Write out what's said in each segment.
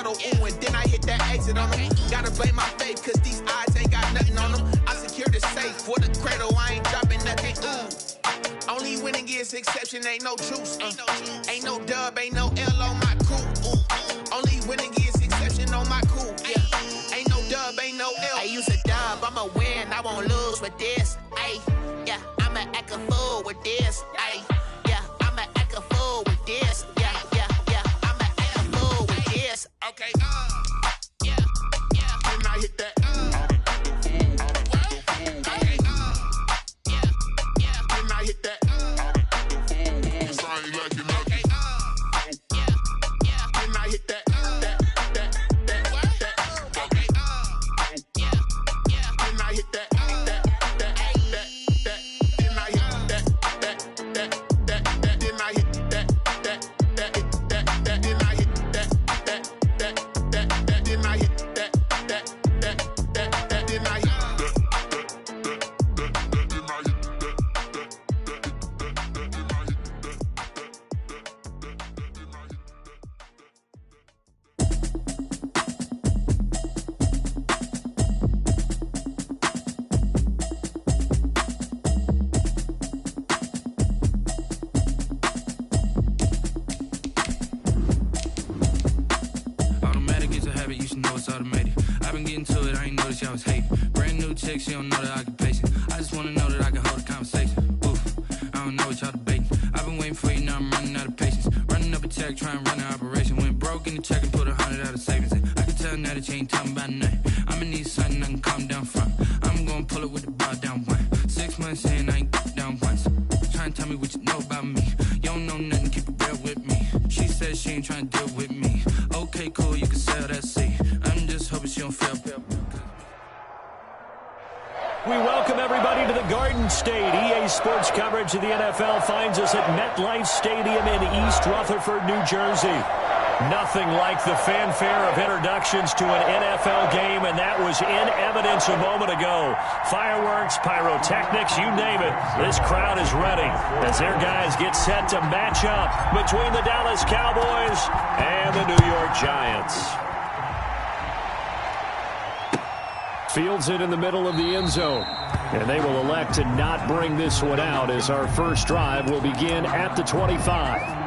rebuttal, ooh, and then I hit that exit on them. Gotta blame my faith, cause these odds ain't got nothing on them. I secure the safe for the cradle, I ain't dropping nothing, ooh. Only winning is exception, ain't no truce. Ain't no dub, ain't no L on my crew, ooh. Only winning is exception on my crew, yeah. Ain't no dub, ain't no L. I use a dub, I'ma win, I won't lose with this, ayy. Yeah, I'ma act a fool with this, ayy. Yeah, I'ma act a fool with this, yeah. I'ma act a fool with this, okay, yeah. Then I hit that, okay, yeah. Then I hit that, yes, I ain't like it, okay, yeah. Then I hit that, okay, yeah. Then I hit that. She don't know that I can pace it. I just wanna know that I can hold a conversation. Oof, I don't know what y'all debating. I've been waiting for you, now I'm running out of patience. Running up a check, trying to run an operation. Went broke in the check and put 100 out of savings in. I can tell now that you ain't talking about nothing. I'ma need something I can calm down from. I'm gonna pull it with the bar down one. 6 months in, I ain't down once. Trying to tell me what you know about me. You don't know nothing, keep it real with me. She said she ain't trying to deal with me. Okay, cool, you can sell that seat. I'm just hoping she don't feel. We welcome everybody to the Garden State. EA Sports coverage of the NFL finds us at MetLife Stadium in East Rutherford, New Jersey. Nothing like the fanfare of introductions to an NFL game, and that was in evidence a moment ago. Fireworks, pyrotechnics, you name it. This crowd is ready as their guys get set to match up between the Dallas Cowboys and the New York Giants. Fields it in the middle of the end zone. And they will elect to not bring this one out as our first drive will begin at the 25.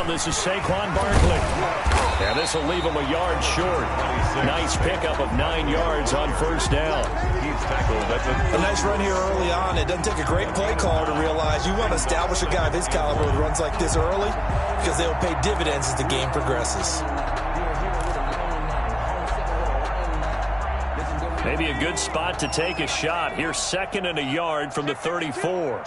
This is Saquon Barkley. And this will leave him a yard short. Nice pickup of 9 yards on first down. He's tackled. That's a nice run here early on. It doesn't take a great play caller to realize you want to establish a guy of his caliber with runs like this early because they'll pay dividends as the game progresses. Maybe a good spot to take a shot. Here's 2nd and a yard from the 34.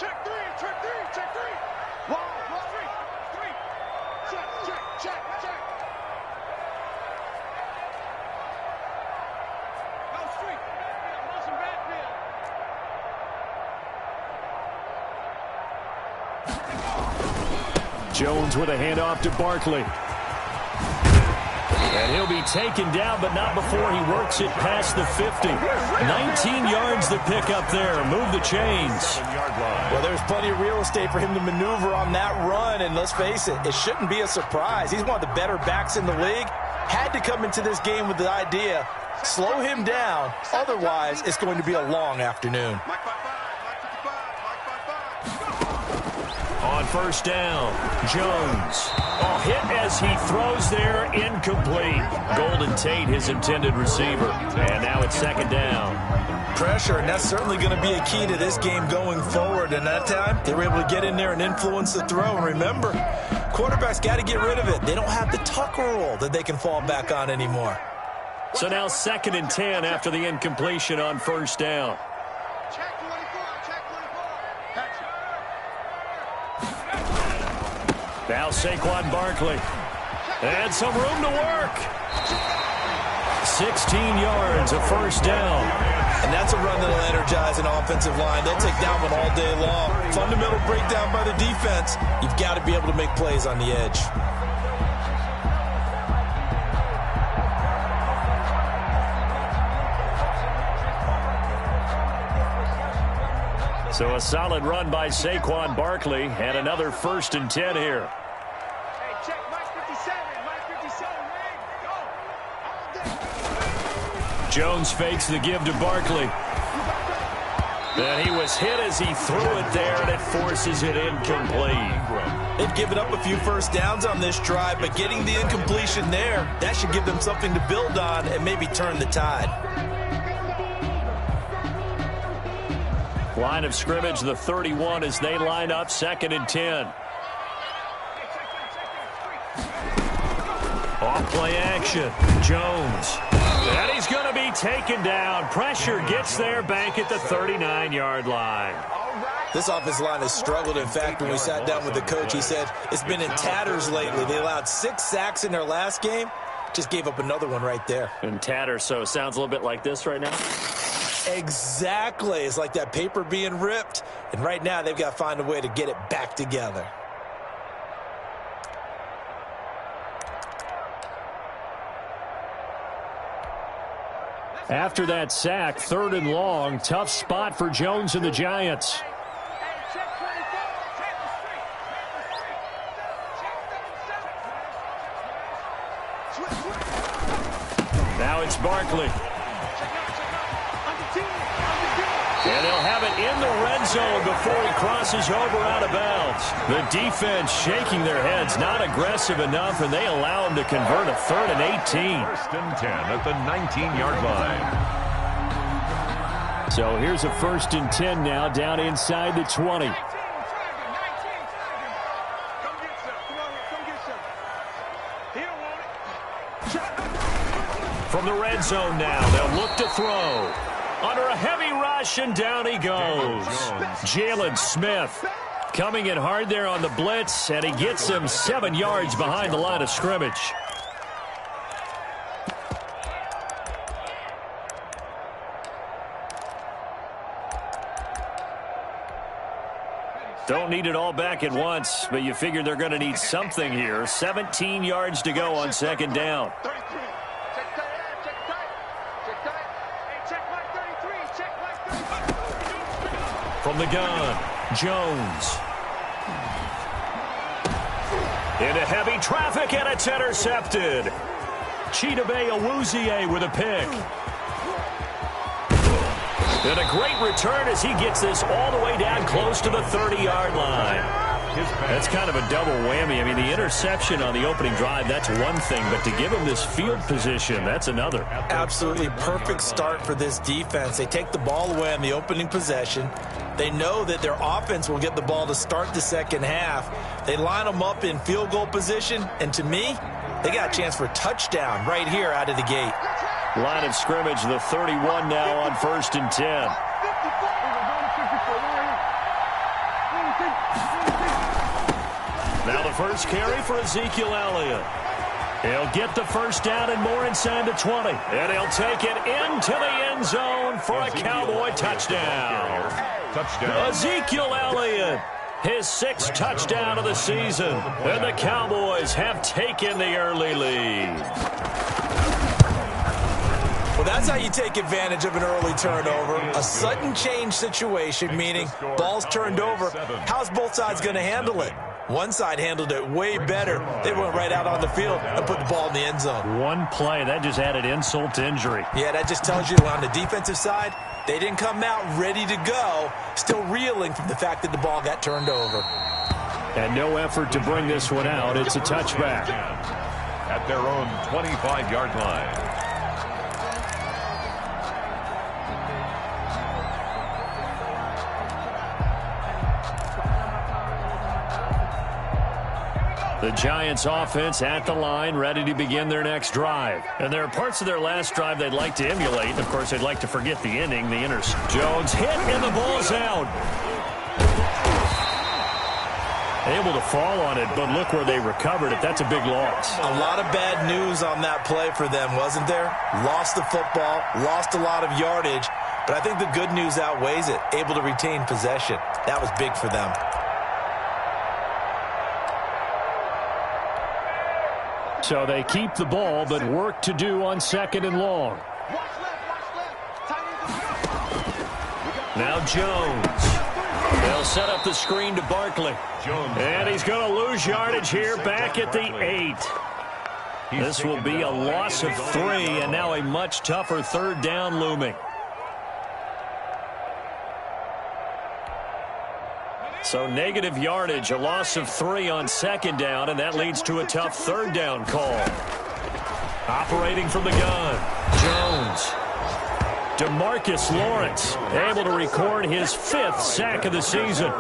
Jones with a handoff to Barkley. And he'll be taken down, but not before he works it past the 50. 19 yards to pick up there. Move the chains. Well, there's plenty of real estate for him to maneuver on that run, and let's face it, it shouldn't be a surprise. He's one of the better backs in the league. Had to come into this game with the idea, slow him down, otherwise it's going to be a long afternoon. On first down, Jones. Oh, hit as he throws there, incomplete. Golden Tate, his intended receiver. And now it's 2nd down. Pressure, and that's certainly going to be a key to this game going forward. And that time, they were able to get in there and influence the throw. And remember, quarterbacks got to get rid of it. They don't have the tuck rule that they can fall back on anymore. So now 2nd and 10 after the incompletion on first down. Now Saquon Barkley. And some room to work. 16 yards, a first down. And that's a run that'll energize an offensive line. They'll take that one all day long. Fundamental breakdown by the defense. You've got to be able to make plays on the edge. So a solid run by Saquon Barkley and another 1st and 10 here. Hey, check Mike 57. Mike 57, man. Go. Jones fakes the give to Barkley. And he was hit as he threw it there, and it forces it incomplete. They've given up a few first downs on this drive, but getting the incompletion there, that should give them something to build on and maybe turn the tide. Line of scrimmage, the 31 as they line up 2nd and 10. Off play action. Jones. And he's going to be taken down. Pressure gets there back at the 39-yard line. This offensive line has struggled. In fact, when we sat down with the coach, he said it's been in tatters lately. They allowed 6 sacks in their last game. Just gave up another one right there. In tatters, so it sounds a little bit like this right now? Exactly. It's like that paper being ripped. And right now, they've got to find a way to get it back together. After that sack, 3rd and long, tough spot for Jones and the Giants. Now it's Barkley. And they'll have it in the red zone before he crosses over out of bounds. The defense shaking their heads, not aggressive enough, and they allow him to convert a 3rd and 18. 1st and 10 at the 19-yard line. So here's a 1st and 10 now, down inside the 20. From the red zone now, they'll look to throw. Under a heavy rush, and down he goes. Jalen Smith coming in hard there on the blitz, and he gets him 7 yards behind the line of scrimmage. Don't need it all back at once, but you figure they're going to need something here. 17 yards to go on 2nd down. From the gun, Jones. Into heavy traffic, and it's intercepted. Chidobe Awuzie with a pick. And a great return as he gets this all the way down close to the 30-yard line. That's kind of a double whammy. I mean, the interception on the opening drive, that's one thing, but to give him this field position, that's another. Absolutely perfect start for this defense. They take the ball away on the opening possession. They know that their offense will get the ball to start the 2nd half. They line them up in field goal position, and to me, they got a chance for a touchdown right here out of the gate. Line of scrimmage, the 31 now on 1st and 10. Now the first carry for Ezekiel Elliott. He'll get the first down and more inside the 20. And he'll take it into the end zone for a Cowboy touchdown. Ezekiel Elliott, his 6th touchdown of the season. And the Cowboys have taken the early lead. Well, that's how you take advantage of an early turnover. A sudden change situation, meaning ball's turned over. How's both sides going to handle it? One side handled it way better. They went right out on the field and put the ball in the end zone. One play, that just added insult to injury. Yeah, that just tells you on the defensive side, they didn't come out ready to go, still reeling from the fact that the ball got turned over. And no effort to bring this one out. It's a touchback. At their own 25-yard line. The Giants offense at the line, ready to begin their next drive. And there are parts of their last drive they'd like to emulate. Of course, they'd like to forget the inning, the Jones hit, and the ball's out. Able to fall on it, but look where they recovered it. That's a big loss. A lot of bad news on that play for them, wasn't there? Lost the football, lost a lot of yardage, but I think the good news outweighs it. Able to retain possession. That was big for them. So they keep the ball, but work to do on 2nd and long. Now Jones. They'll set up the screen to Barkley. And he's going to lose yardage here back at the 8. This will be a loss of 3, and now a much tougher 3rd down looming. So negative yardage, a loss of 3 on 2nd down, and that leads to a tough 3rd down call. Operating from the gun, Jones. DeMarcus Lawrence able to record his 5th sack of the season.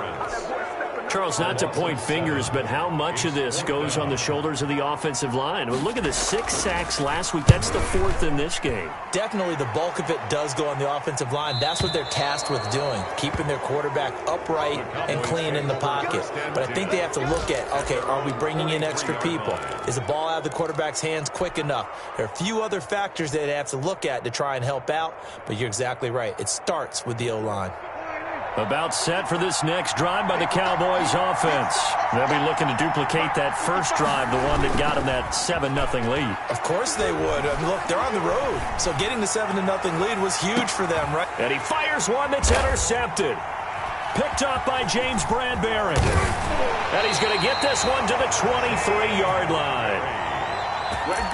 Charles, not to point fingers, but how much of this goes on the shoulders of the offensive line? Well, look at the 6 sacks last week. That's the 4th in this game. Definitely the bulk of it does go on the offensive line. That's what they're tasked with doing, keeping their quarterback upright and clean in the pocket. But I think they have to look at, okay, are we bringing in extra people? Is the ball out of the quarterback's hands quick enough? There are a few other factors that they have to look at to try and help out, but you're exactly right. It starts with the O-line. About set for this next drive by the Cowboys offense. They'll be looking to duplicate that first drive, the one that got them that 7-0 lead. Of course they would. I mean, look, they're on the road, so getting the 7-0 lead was huge for them, right? And he fires one that's intercepted. Picked up by James Bradbury. And he's going to get this one to the 23-yard line.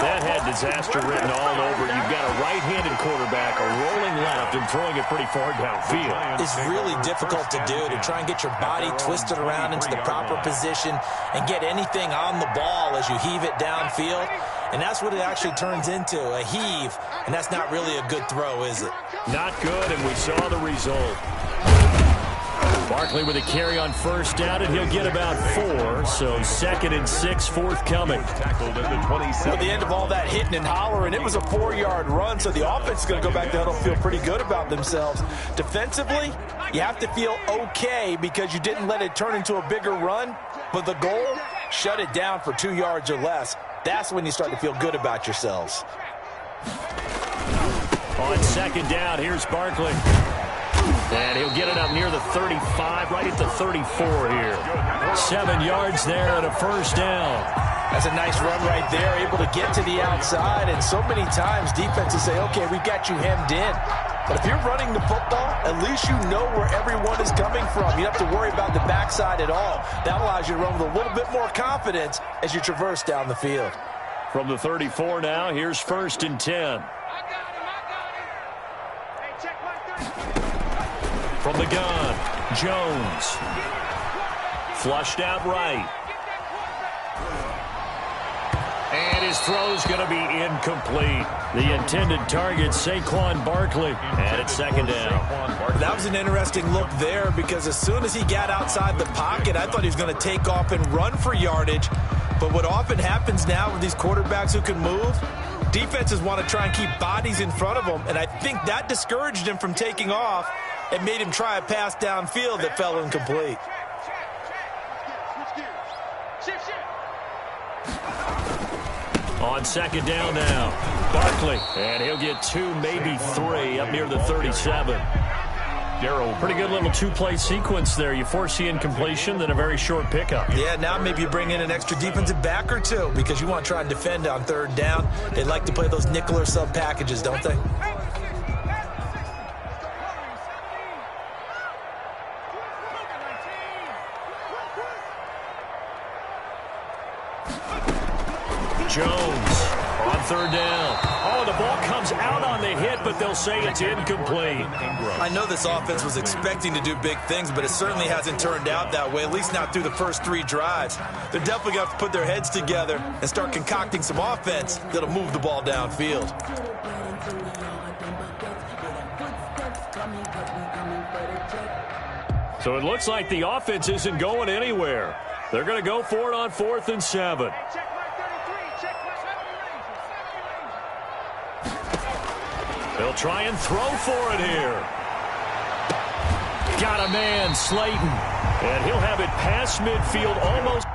That had disaster written all over. You've got a right-handed quarterback, a rolling left, and throwing it pretty far downfield. It's really difficult to do, to try and get your body twisted around into the proper position and get anything on the ball as you heave it downfield. And that's what it actually turns into, a heave. And that's not really a good throw, is it? Not good, and we saw the result. Barkley with a carry on first down, and he'll get about 4. So 2nd and 6 forthcoming. Tackled at the 27. At the end of all that hitting and hollering, it was a 4-yard run, so the offense is going to go back to huddle, feel pretty good about themselves. Defensively, you have to feel okay because you didn't let it turn into a bigger run, but the goal, shut it down for 2 yards or less. That's when you start to feel good about yourselves. On 2nd down, here's Barkley. And he'll get it up near the 35, right at the 34 here. 7 yards there and a first down. That's a nice run right there, able to get to the outside. And so many times defenses say, okay, we've got you hemmed in. But if you're running the football, at least you know where everyone is coming from. You don't have to worry about the backside at all. That allows you to run with a little bit more confidence as you traverse down the field. From the 34 now, here's 1st and 10. From the gun, Jones. Flushed out right. And his throw's going to be incomplete. The intended target, Saquon Barkley. And it's 2nd down. That was an interesting look there because as soon as he got outside the pocket, I thought he was going to take off and run for yardage. But what often happens now with these quarterbacks who can move, defenses want to try and keep bodies in front of them. And I think that discouraged him from taking off. It made him try a pass downfield that fell incomplete. On 2nd down now, Barkley. And he'll get 2, maybe 3 up near the 37. Pretty good little 2-play sequence there. You force the incompletion, then a very short pickup. Yeah, now maybe you bring in an extra defensive back or 2 because you want to try and defend on 3rd down. They like to play those nickel or sub packages, don't they? Jones on 3rd down. Oh, the ball comes out on the hit, but they'll say it's incomplete. I know this offense was expecting to do big things, but it certainly hasn't turned out that way, at least not through the first 3 drives. They're definitely going to have to put their heads together and start concocting some offense that'll move the ball downfield. So it looks like the offense isn't going anywhere. They're going to go for it on 4th and 7. They'll try and throw for it here. Got a man, Slayton. And he'll have it past midfield almost.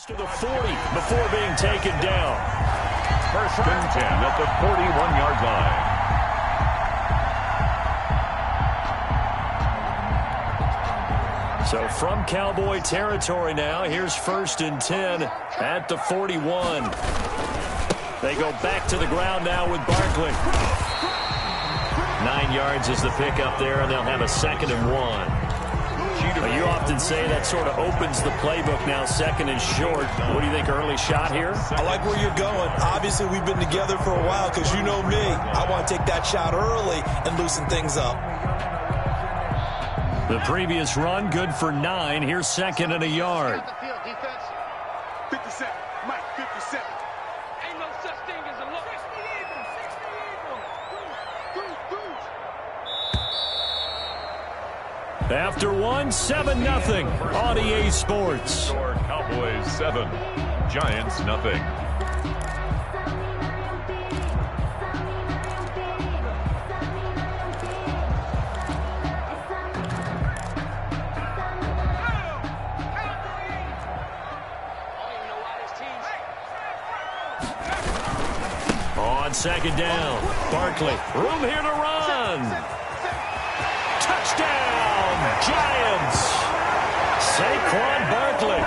To the 40 before being taken down. First and 10 at the 41-yard line. So from Cowboy territory now, here's first and 10 at the 41. They go back to the ground now with Barkley. 9 yards is the pickup there, and they'll have a 2nd and 1. You often say that sort of opens the playbook now, 2nd and short. What do you think, early shot here? I like where you're going. Obviously, we've been together for a while because you know me. I want to take that shot early and loosen things up. The previous run, good for 9. Here's 2nd and a yard. 57, Mike, 57. Ain't no such thing as a look. 60 Eagles, 60 Eagles. Goose. After 7-0 on EA Sports. Cowboys 7, Giants nothing. On 2nd down, Barkley, room here to run. Touchdown, Giants. Saquon Barkley,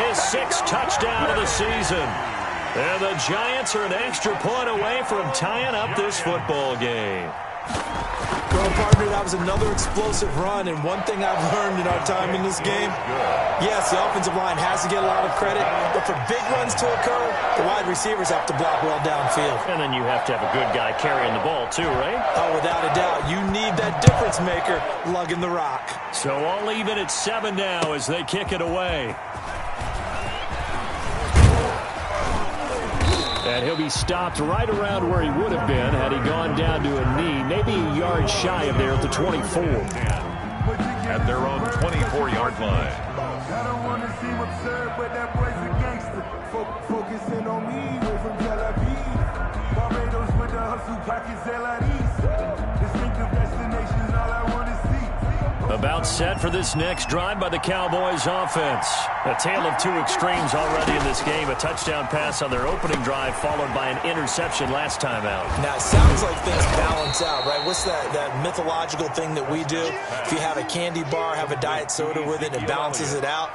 his 6th touchdown of the season. And the Giants are an extra point away from tying up this football game. Well, partner, that was another explosive run, and one thing I've learned in our time in this game, yes, the offensive line has to get a lot of credit, but for big runs to occur, the wide receivers have to block well downfield. And then you have to have a good guy carrying the ball too, right? Oh, without a doubt. You need that difference maker lugging the rock. So all even at 7 now as they kick it away. And he'll be stopped right around where he would have been had he gone down to a knee, maybe a yard shy of there at the 24. At their own 24-yard line. I don't want to seem absurd, but that boy's a gangster. Focusing on me, way from Tel Aviv. Barbados with the hustle, pockets LIDs. Distinctive destinations, all I want to see. About set for this next drive by the Cowboys offense. A tale of 2 extremes already in this game. A touchdown pass on their opening drive followed by an interception last time out. Now, it sounds like things balance out, right? What's that mythological thing that we do? If you have a candy bar, have a diet soda with it, it balances it out.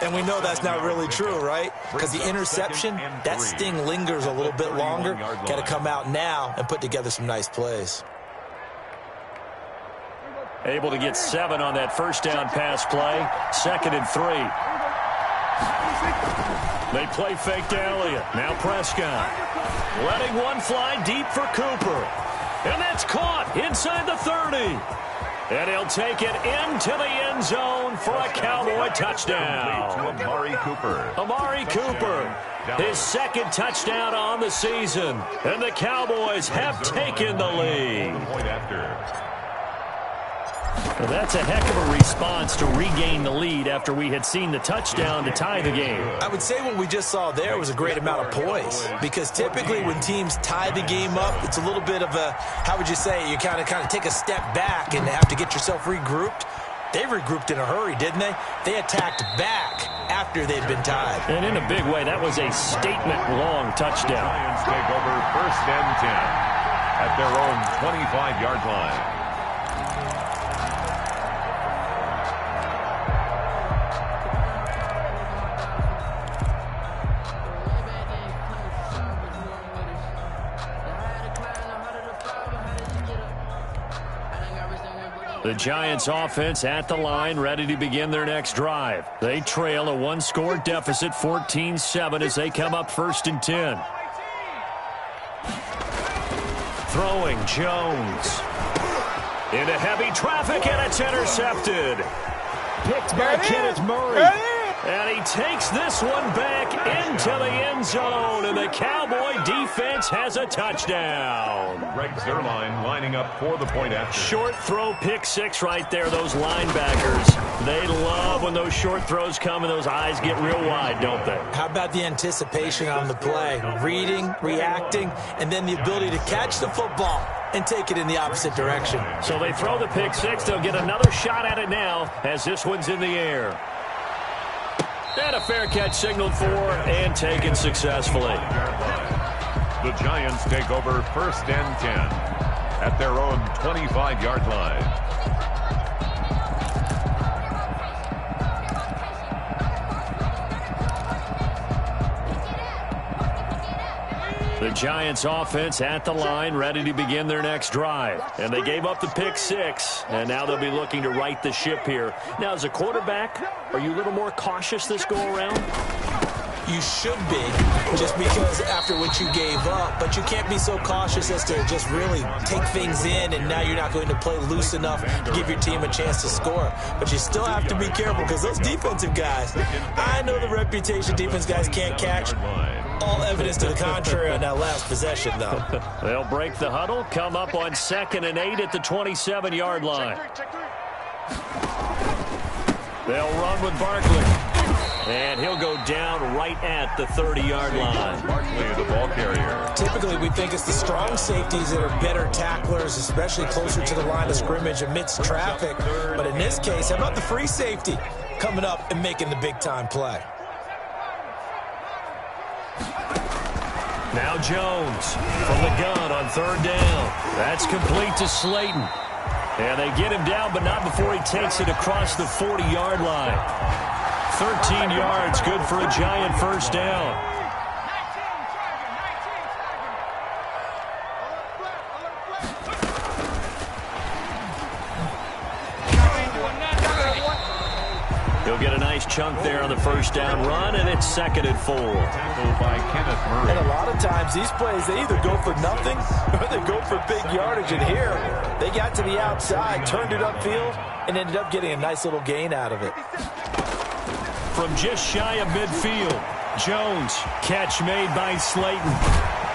And we know that's not really true, right? Because the interception, that sting lingers a little bit longer. Got to come out now and put together some nice plays. Able to get 7 on that first down pass play. 2nd and 3. They play fake to Elliott. Now Prescott. Letting one fly deep for Cooper. And that's caught inside the 30. And he'll take it into the end zone for a Cowboy touchdown. Amari Cooper. Amari Cooper, his 2nd touchdown on the season. And the Cowboys have taken the lead. Point after. Well, that's a heck of a response to regain the lead after we had seen the touchdown to tie the game. I would say what we just saw there was a great amount of poise, because typically when teams tie the game up, it's a little bit of a, how would you say, you kind of take a step back and have to get yourself regrouped. They regrouped in a hurry, didn't they? They attacked back after they'd been tied. And in a big way, that was a statement-long touchdown. Lions take over 1st and 10 at their own 25-yard line. The Giants offense at the line, ready to begin their next drive. They trail a 1-score deficit, 14-7, as they come up 1st and 10. Throwing, Jones. Into heavy traffic, and it's intercepted. Picked by Kenneth Murray. And he takes this one back into the end zone, and the Cowboy defense has a touchdown. Greg Zuerlein lining up for the point after. Short throw, pick six right there. Those linebackers, they love when those short throws come and those eyes get real wide, don't they? How about the anticipation on the play? Reading, reacting, and then the ability to catch the football and take it in the opposite direction. So they throw the pick six. They'll get another shot at it now as this one's in the air. And a fair catch signaled for and taken successfully. The Giants take over 1st and 10 at their own 25-yard line. The Giants offense at the line, ready to begin their next drive. And they gave up the pick six, and now they'll be looking to right the ship here. Now, as a quarterback, are you a little more cautious this go-around? You should be, just because after what you gave up, but you can't be so cautious as to just really take things in, and now you're not going to play loose enough to give your team a chance to score. But you still have to be careful, because those defensive guys, I know the reputation defense guys can't catch. All evidence to the contrary on that last possession, though. They'll break the huddle, come up on 2nd and 8 at the 27-yard line. They'll run with Barkley. And he'll go down right at the 30-yard line. Barkley, the ball carrier. Typically, we think it's the strong safeties that are better tacklers, especially closer to the line of scrimmage amidst traffic. But in this case, how about the free safety coming up and making the big-time play? Now Jones from the gun on 3rd down. That's complete to Slayton. And they get him down, but not before he takes it across the 40-yard line. 13 yards, good for a Giant first down. He'll get a nice chunk there on the first down run, and it's 2nd and 4. Tackled by Kenneth Murray. And a lot of times, these plays, they either go for nothing or they go for big yardage. And here, they got to the outside, turned it upfield, and ended up getting a nice little gain out of it. From just shy of midfield, Jones, catch made by Slayton.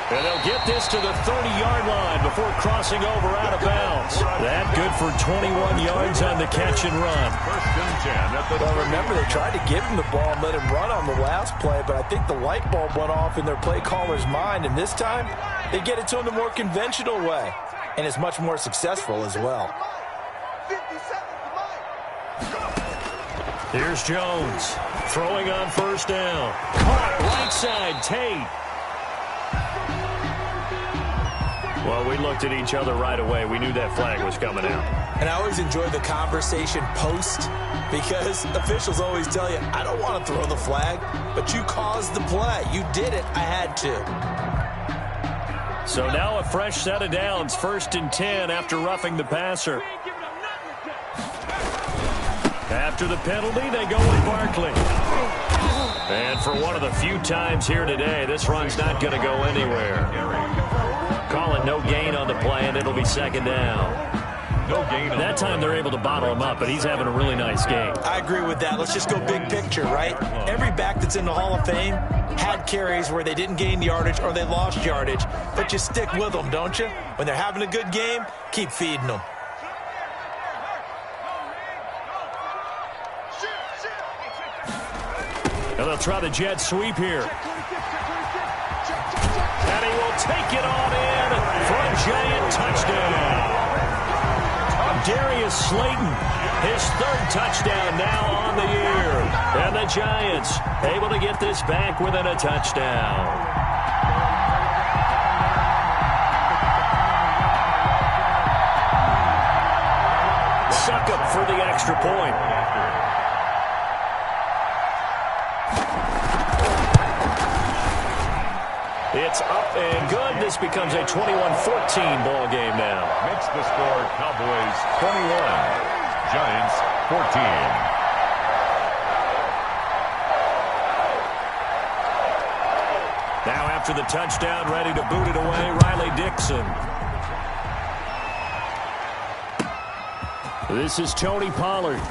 And they'll get this to the 30-yard line before crossing over out of bounds. That good for 21 yards on the catch and run. 1st and 10 at the Well, remember, they tried to give him the ball and let him run on the last play, but I think the light bulb went off in their play caller's mind, and this time they get it to him the more conventional way, and it's much more successful as well. Here's Jones, throwing on 1st down. Caught right side, Tate. Well, we looked at each other right away. We knew that flag was coming out. And I always enjoy the conversation post, because officials always tell you, I don't want to throw the flag, but you caused the play. You did it. I had to. So now a fresh set of downs, 1st and 10 after roughing the passer. After the penalty, they go with Barkley. And for one of the few times here today, this run's not going to go anywhere. Call it no gain on the play, and it'll be 2nd down. no gain. That time they're able to bottle him up, but he's having a really nice game. I agree with that. Let's just go big picture, right? Every back that's in the Hall of Fame had carries where they didn't gain yardage or they lost yardage, but you stick with them, don't you? When they're having a good game, keep feeding them. And they'll try the jet sweep here. And he will take it on in for a giant touchdown. Darius Slayton, his third touchdown now on the year. And the Giants able to get this back within a touchdown. Succop for the extra point. It's up and good. This becomes a 21-14 ball game now. Makes the score Cowboys 21, Giants 14. Now after the touchdown, ready to boot it away, Riley Dixon. This is Tony Pollard.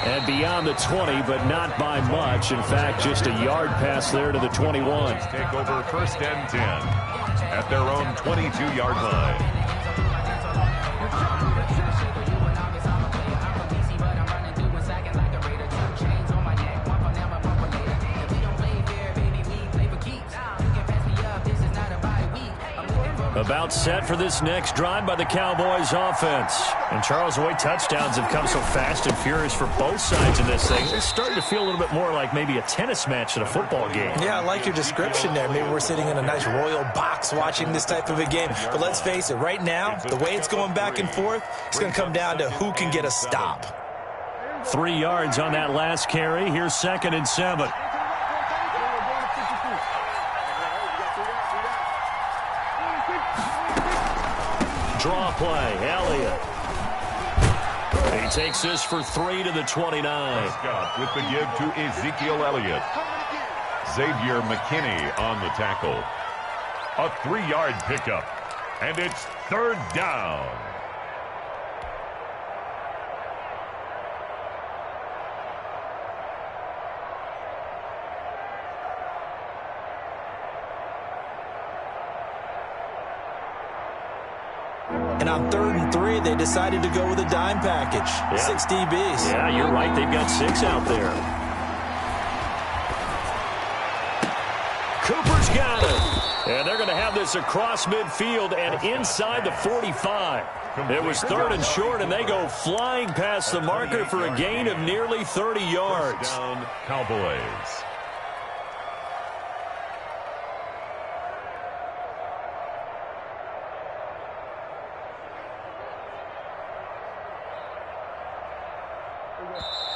And beyond the 20, but not by much. In fact, just a yard pass there to the 21. Take over 1st and 10 at their own 22-yard line. About set for this next drive by the Cowboys offense. And Charles, the way touchdowns have come so fast and furious for both sides in this thing, it's starting to feel a little bit more like maybe a tennis match at a football game. Yeah, I like your description there. Maybe we're sitting in a nice royal box watching this type of a game. But let's face it, right now, the way it's going back and forth, it's going to come down to who can get a stop. 3 yards on that last carry. Here's 2nd and 7. Draw play, Elliott. He takes this for 3 to the 29. Prescott with the give to Ezekiel Elliott. Xavier McKinney on the tackle. A 3-yard pickup, and it's 3rd down. And on 3rd and 3, they decided to go with a dime package. Yeah. 6 DBs. Yeah, you're right. They've got 6 out there. Cooper's got it. And they're going to have this across midfield and inside the 45. It was 3rd and short, and they go flying past the marker for a gain of nearly 30 yards. Down, Cowboys.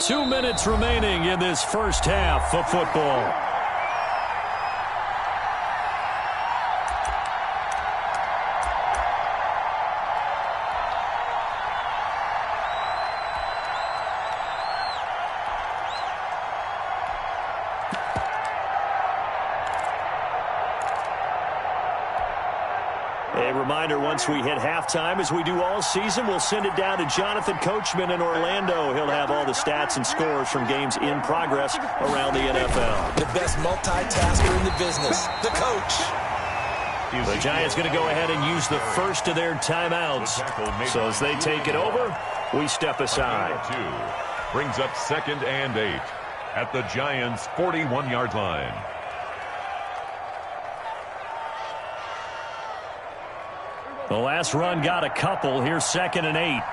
Two minutes remaining in this first half of football. A reminder, once we hit halftime, as we do all season, we'll send it down to Jonathan Coachman in Orlando. He'll have all the stats and scores from games in progress around the NFL. The best multitasker in the business, the coach. The Giants going to go ahead and use the first of their timeouts. So as they take it over, we step aside. Brings up 2nd and 8 at the Giants' 41-yard line. The last run got a couple. Here's 2nd and 8.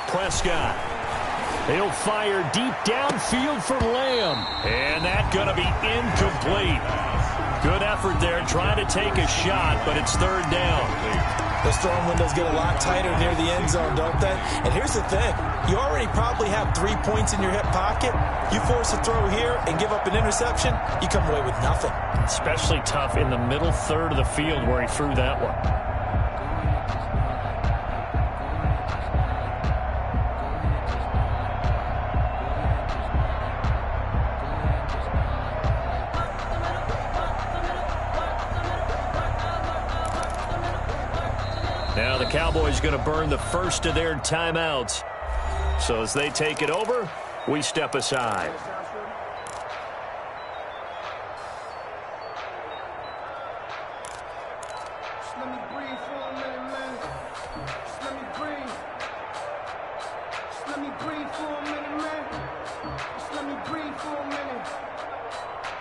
Prescott. He'll fire deep downfield for Lamb. And that's going to be incomplete. Good effort there trying to take a shot, but it's 3rd down. Those throwing windows get a lot tighter near the end zone, don't they? And here's the thing. You already probably have 3 points in your hip pocket. You force a throw here and give up an interception, you come away with nothing. Especially tough in the middle third of the field where he threw that one. Now the Cowboys going to burn the first of their timeouts. So as they take it over, we step aside. Just let me breathe for a minute, man. Just let me breathe. Just let me breathe for a minute, man. Just let me breathe for a minute.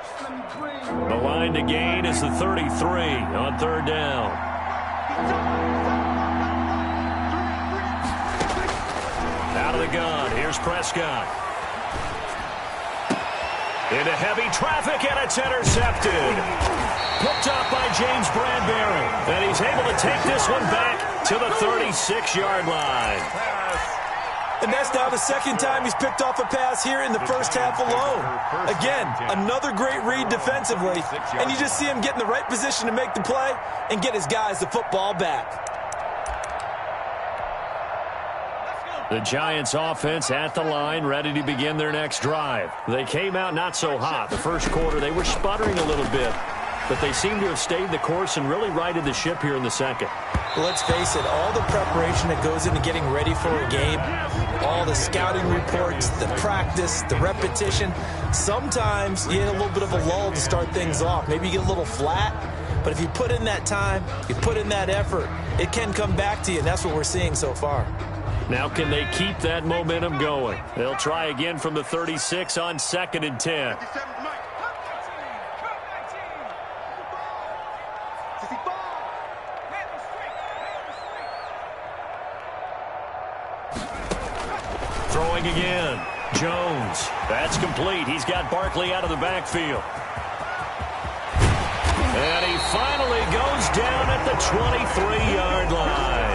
Just let me breathe. The line to gain is the 33 on 3rd down. Out of the gun, here's Prescott. Into heavy traffic, and it's intercepted. Picked up by James Bradbury. And he's able to take this one back to the 36-yard line. And that's now the 2nd time he's picked off a pass here in the first half alone. Again, another great read defensively. And you just see him get in the right position to make the play and get his guys the football back. The Giants offense at the line, ready to begin their next drive. They came out not so hot. The first quarter, they were sputtering a little bit, but they seem to have stayed the course and really righted the ship here in the second. Well, let's face it, all the preparation that goes into getting ready for a game, all the scouting reports, the practice, the repetition, sometimes you get a little bit of a lull to start things off. Maybe you get a little flat, but if you put in that time, you put in that effort, it can come back to you, and that's what we're seeing so far. Now can they keep that momentum going? They'll try again from the 36 on 2nd and 10. Throwing again. Jones. That's complete. He's got Barkley out of the backfield. And he finally goes down at the 23-yard line.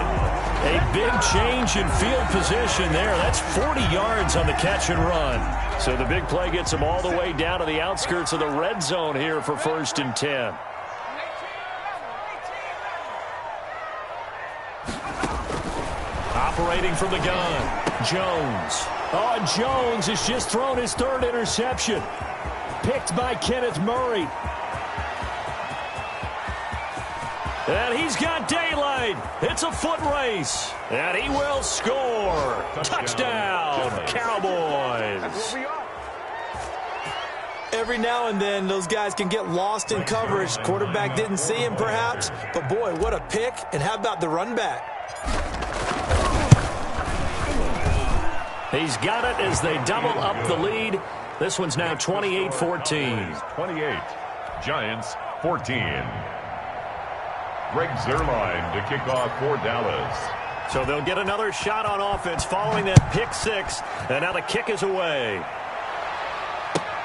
A big change in field position there. That's 40 yards on the catch and run. So the big play gets him all the way down to the outskirts of the red zone here for 1st and 10. Operating from the gun, Jones. Oh, Jones has just thrown his 3rd interception. Picked by Kenneth Murray. And he's got daylight. It's a foot race. And he will score. Touchdown, Cowboys. Every now and then, those guys can get lost in coverage. Quarterback didn't see him, perhaps. But, boy, what a pick. And how about the run back? He's got it as they double up the lead. This one's now 28-14. 28. Giants 14. Greg Zuerlein to kick off for Dallas. So they'll get another shot on offense following that pick 6. And now the kick is away.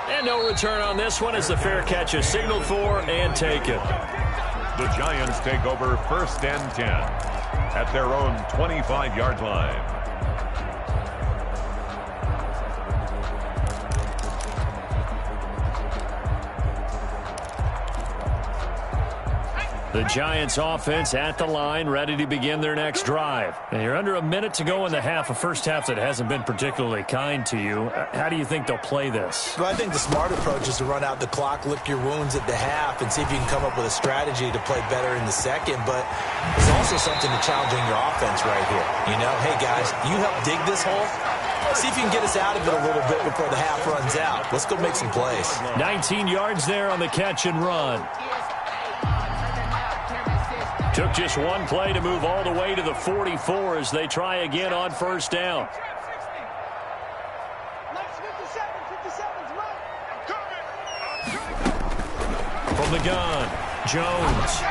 And no return on this one as the fair catch is signaled for and taken. The Giants take over 1st and 10 at their own 25-yard line. The Giants offense at the line, ready to begin their next drive. And you're under a minute to go in the half, a first half that hasn't been particularly kind to you. How do you think they'll play this? Well, I think the smart approach is to run out the clock, lick your wounds at the half, and see if you can come up with a strategy to play better in the second. But there's also something to challenging your offense right here. You know, hey, guys, you help dig this hole. See if you can get us out of it a little bit before the half runs out. Let's go make some plays. 19 yards there on the catch and run. Took just one play to move all the way to the 44 as they try again on 1st down. From the gun, Jones.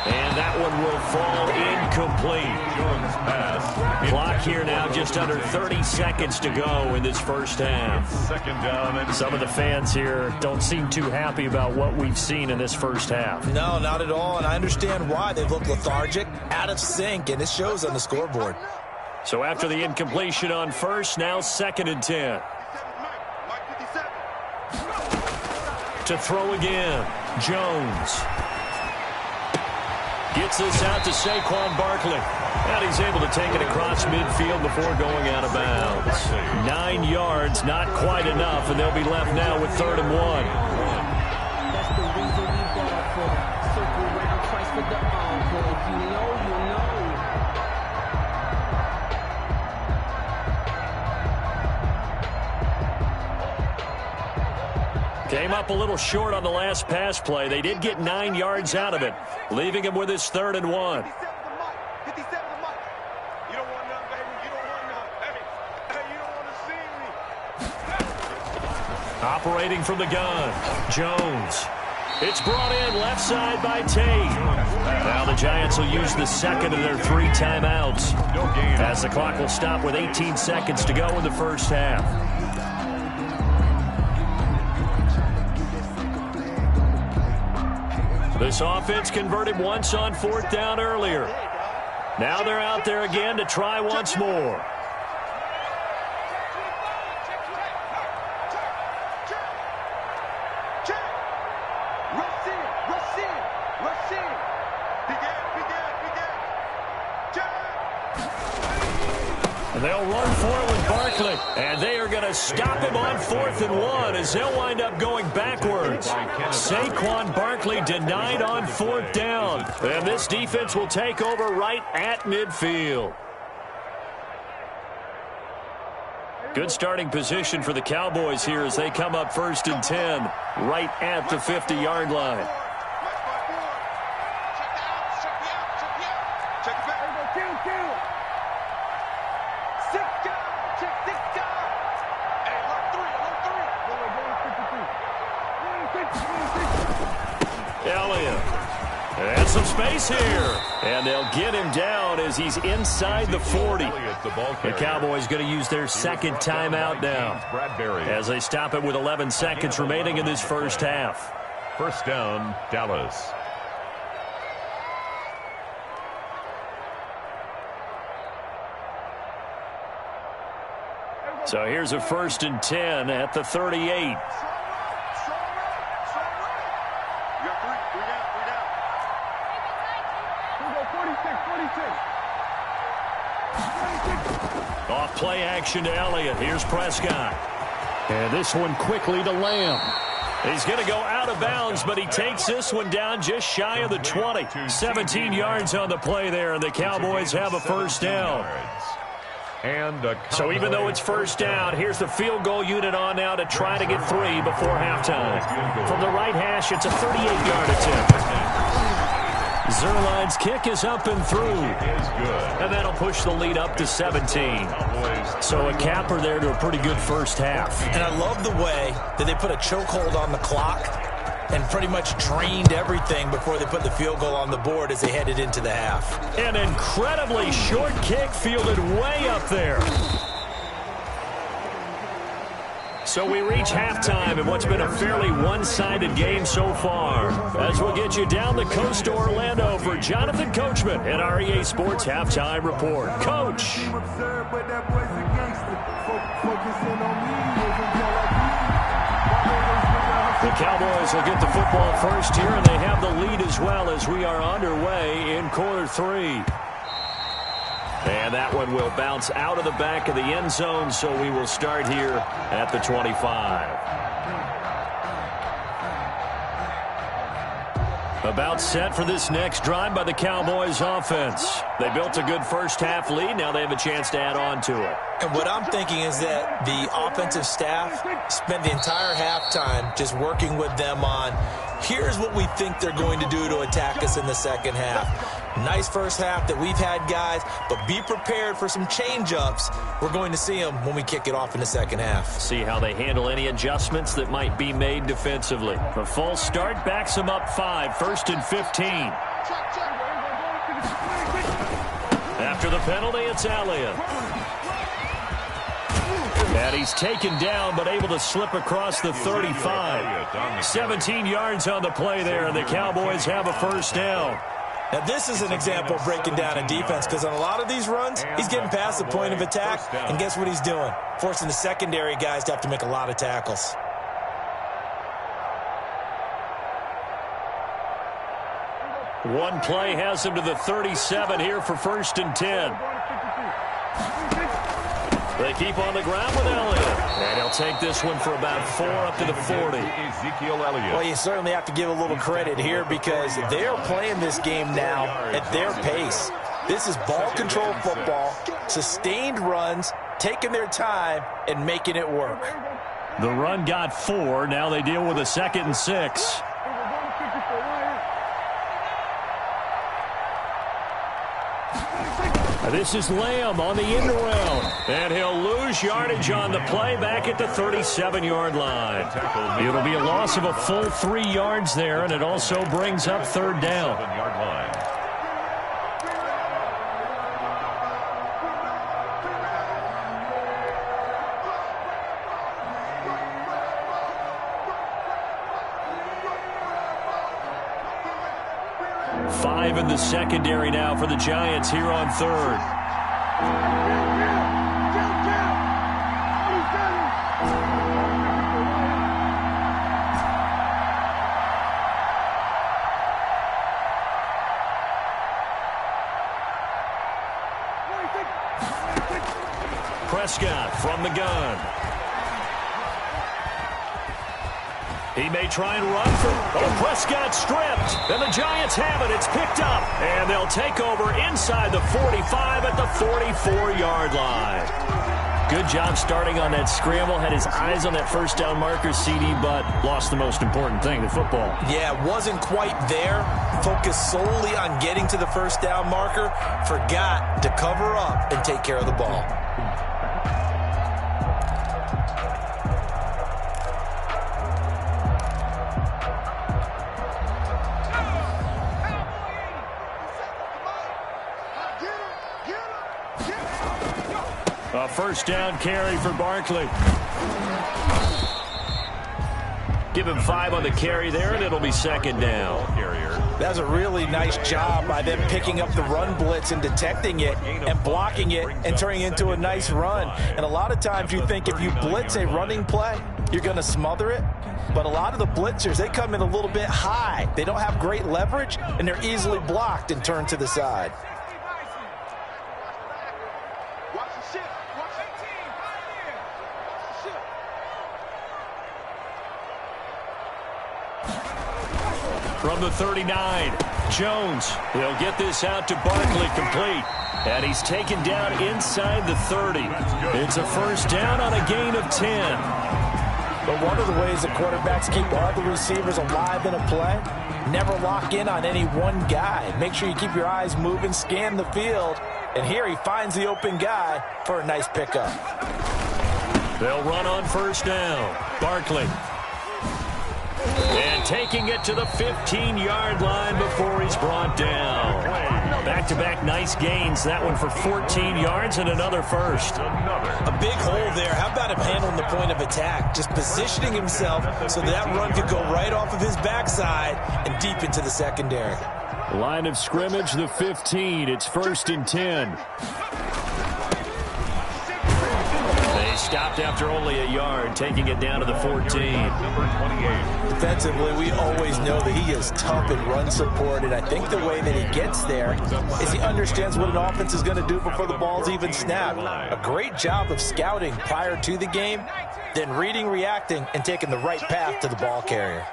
And that one will fall incomplete. Jones pass. Clock here now just under 30 seconds to go in this first half. 2nd down. And some of the fans here don't seem too happy about what we've seen in this first half. No, not at all, and I understand why. They look lethargic, out of sync, and it shows on the scoreboard. So after the incompletion on 1st, now 2nd and 10. To throw again, Jones. Gets this out to Saquon Barkley. And he's able to take it across midfield before going out of bounds. 9 yards, not quite enough, and they'll be left now with 3rd and 1. That's the reason we bought for. Circle round twice for the encore. If you know, you know. Came up a little short on the last pass play. They did get 9 yards out of it, leaving him with his 3rd and 1. Operating from the gun, Jones. It's brought in left side by Tate. Now the Giants will use the 2nd of their 3 timeouts as the clock will stop with 18 seconds to go in the first half. This offense converted once on 4th down earlier. Now they're out there again to try once more. They'll run for it with Barkley, and they are going to stop him on 4th and 1 as they'll wind up going backwards. Saquon Barkley denied on 4th down, and this defense will take over right at midfield. Good starting position for the Cowboys here as they come up 1st and 10, right at the 50-yard line. Elliott. And some space here. And they'll get him down as he's inside the 40. The Cowboys going to use their second timeout now as they stop it with 11 seconds remaining in this first half. First down, Dallas. So here's a 1st and 10 at the 38. Off play action to Elliott. Here's Prescott. And this one quickly to Lamb. He's going to go out of bounds, but he takes this one down just shy of the 20. 17 yards on the play there, and the Cowboys have a first down. So even though it's first down, here's the field goal unit on now to try to get 3 before halftime. From the right hash, it's a 38-yard attempt. Zerline's kick is up and through. And that'll push the lead up to 17. So a capper there to a pretty good first half. And I love the way that they put a chokehold on the clock and pretty much drained everything before they put the field goal on the board as they headed into the half. An incredibly short kick fielded way up there. So we reach halftime in what's been a fairly one-sided game so far. As we'll get you down the coast to Orlando for Jonathan Coachman at our EA Sports Halftime Report. Coach. The Cowboys will get the football first here, and they have the lead as well as we are underway in quarter 3. And that one will bounce out of the back of the end zone, so we will start here at the 25. About set for this next drive by the Cowboys offense. They built a good first half lead. Now they have a chance to add on to it. And what I'm thinking is that the offensive staff spent the entire halftime just working with them on, here's what we think they're going to do to attack us in the second half. Nice first half that we've had, guys, but be prepared for some change-ups. We're going to see them when we kick it off in the second half. See how they handle any adjustments that might be made defensively. A false start backs them up 5, 1st and 15. After the penalty, it's Elliott. And he's taken down, but able to slip across the 35. 17 yards on the play there, and the Cowboys have a first down. Now, this is an example of breaking down a defense, because on a lot of these runs, he's getting past the point of attack, and guess what he's doing? Forcing the secondary guys to have to make a lot of tackles. One play has him to the 37 here for 1st and 10. They keep on the ground with Elliott. And he'll take this one for about 4 up to the 40. Ezekiel Elliott. Well, you certainly have to give a little credit here because they're playing this game now at their pace. This is ball control football, sustained runs, taking their time, and making it work. The run got 4. Now they deal with a 2nd and 6. This is Lamb on the end around. And he'll lose yardage on the play back at the 37-yard line. It'll be a loss of a full 3 yards there, and it also brings up 3rd down. 7-yard line. Five in the secondary now for the Giants here on 3rd. Prescott from the gun. He may try and run for... Oh, Prescott stripped. And the Giants have it. It's picked up. And they'll take over inside the 45 at the 44-yard line. Good job starting on that scramble. Had his eyes on that first down marker, CD, but lost the most important thing, the football. Yeah, wasn't quite there. Focused solely on getting to the first down marker. Forgot to cover up and take care of the ball. A first down carry for Barkley. Give him 5 on the carry there, and it'll be second down. That's a really nice job by them picking up the run blitz and detecting it and blocking it and turning it into a nice run. And a lot of times you think if you blitz a running play, you're going to smother it. But a lot of the blitzers, they come in a little bit high. They don't have great leverage, and they're easily blocked and turned to the side. From the 39, Jones. He'll get this out to Barkley, complete. And he's taken down inside the 30. It's a first down on a gain of 10. But one of the ways the quarterbacks keep all the receivers alive in a play, never lock in on any one guy. Make sure you keep your eyes moving, scan the field. And here he finds the open guy for a nice pickup. They'll run on first down. Barkley. And taking it to the 15-yard line before he's brought down. Back-to-back nice gains. That one for 14 yards and another first. A big hole there. How about him handling the point of attack? Just positioning himself so that run could go right off of his backside and deep into the secondary. Line of scrimmage, the 15. It's 1st and 10. They stopped after only a yard, taking it down to the 14. Number 28. Defensively, we always know that he is tough in run support, and I think the way that he gets there is he understands what an offense is going to do before the ball's even snapped. A great job of scouting prior to the game, then reading, reacting, and taking the right path to the ball carrier.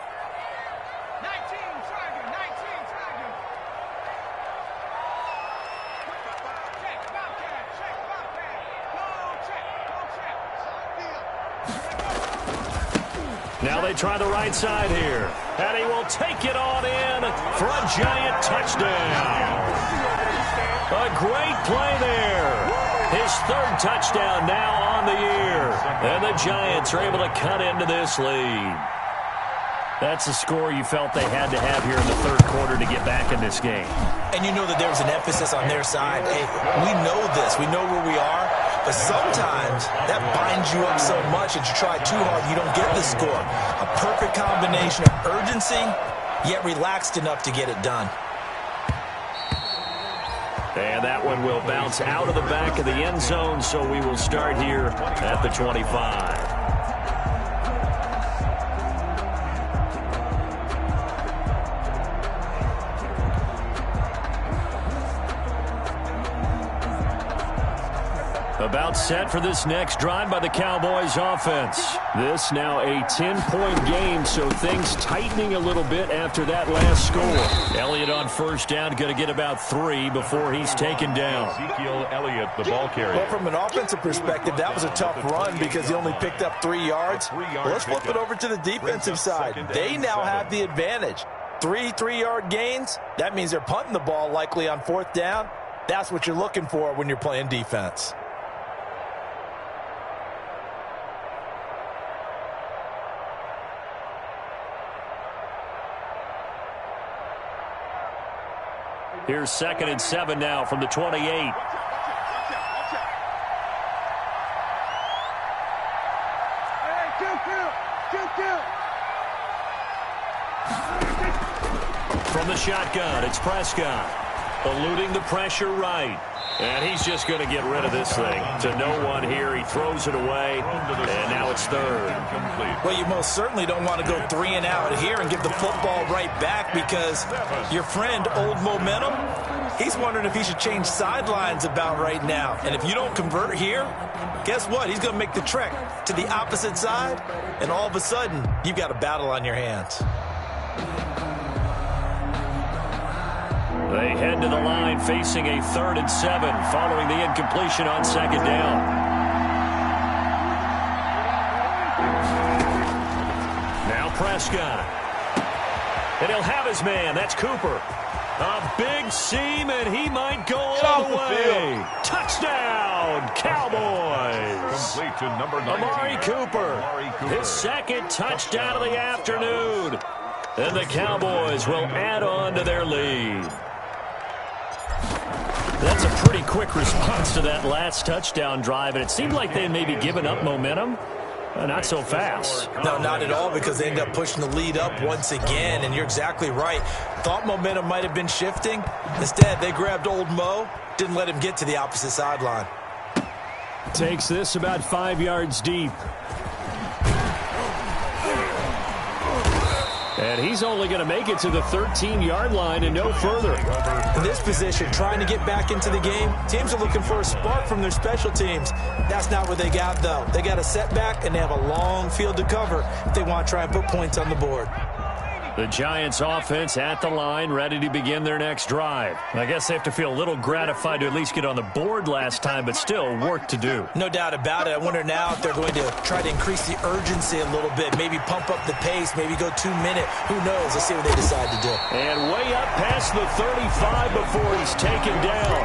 Now they try the right side here. And he will take it on in for a giant touchdown. A great play there. His 3rd touchdown now on the year. And the Giants are able to cut into this lead. That's a score you felt they had to have here in the 3rd quarter to get back in this game. And you know that there was an emphasis on their side. Hey, we know this. We know where we are. But sometimes that binds you up so much that you try too hard, you don't get the score. A perfect combination of urgency, yet relaxed enough to get it done. And that one will bounce out of the back of the end zone, so we will start here at the 25. About set for this next drive by the Cowboys offense. This now a 10-point game, so things tightening a little bit after that last score. Elliott on first down, going to get about 3 before he's taken down. Ezekiel Elliott, the ball carrier. Well, from an offensive perspective, that was a tough run because he only picked up 3 yards. Well, let's flip it over to the defensive side. They now have the advantage. 3 3-yard gains. That means they're punting the ball likely on 4th down. That's what you're looking for when you're playing defense. Here's 2nd and 7 now from the 28. From the shotgun, it's Prescott. Eluding the pressure right. And he's just going to get rid of this thing. To no one here. He throws it away, and now it's third. Well, you most certainly don't want to go 3 and out here and give the football right back, because your friend, Old Momentum, he's wondering if he should change sidelines about right now. And if you don't convert here, guess what? He's going to make the trek to the opposite side, and all of a sudden, you've got a battle on your hands. They head to the line facing a 3rd and 7 following the incompletion on 2nd down. Now Prescott. And he'll have his man. That's Cooper. A big seam, and he might go all the way. Touchdown, Cowboys. Complete to number 19. Amari Cooper. His 2nd touchdown of the afternoon. And the Cowboys will add on to their lead. That's a pretty quick response to that last touchdown drive, and it seemed like they had maybe given up momentum. Not so fast. No, not at all, because they end up pushing the lead up once again, and you're exactly right. Thought momentum might have been shifting. Instead, they grabbed Old Mo, didn't let him get to the opposite sideline. Takes this about 5 yards deep. And he's only going to make it to the 13-yard line and no further. In this position, trying to get back into the game, teams are looking for a spark from their special teams. That's not what they got, though. They got a setback, and they have a long field to cover if they want to try and put points on the board. The Giants offense at the line, ready to begin their next drive. I guess they have to feel a little gratified to at least get on the board last time, but still work to do. No doubt about it. I wonder now if they're going to try to increase the urgency a little bit, maybe pump up the pace, maybe go 2-minute. Who knows? Let's see what they decide to do. And way up past the 35 before he's taken down.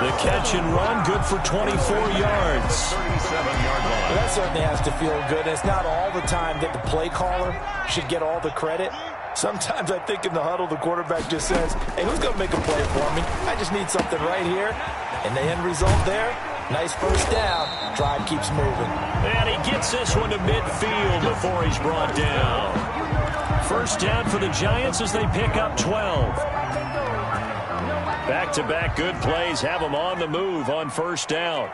The catch and run, good for 24 yards. 37-yard line. Well, that certainly has to feel good. It's not all the time that the play caller should get all the credit. Sometimes I think in the huddle, the quarterback just says, hey, who's going to make a play for me? I just need something right here. And the end result there, nice first down. Drive keeps moving. And he gets this one to midfield before he's brought down. First down for the Giants as they pick up 12. Back-to-back good plays have them on the move on first down.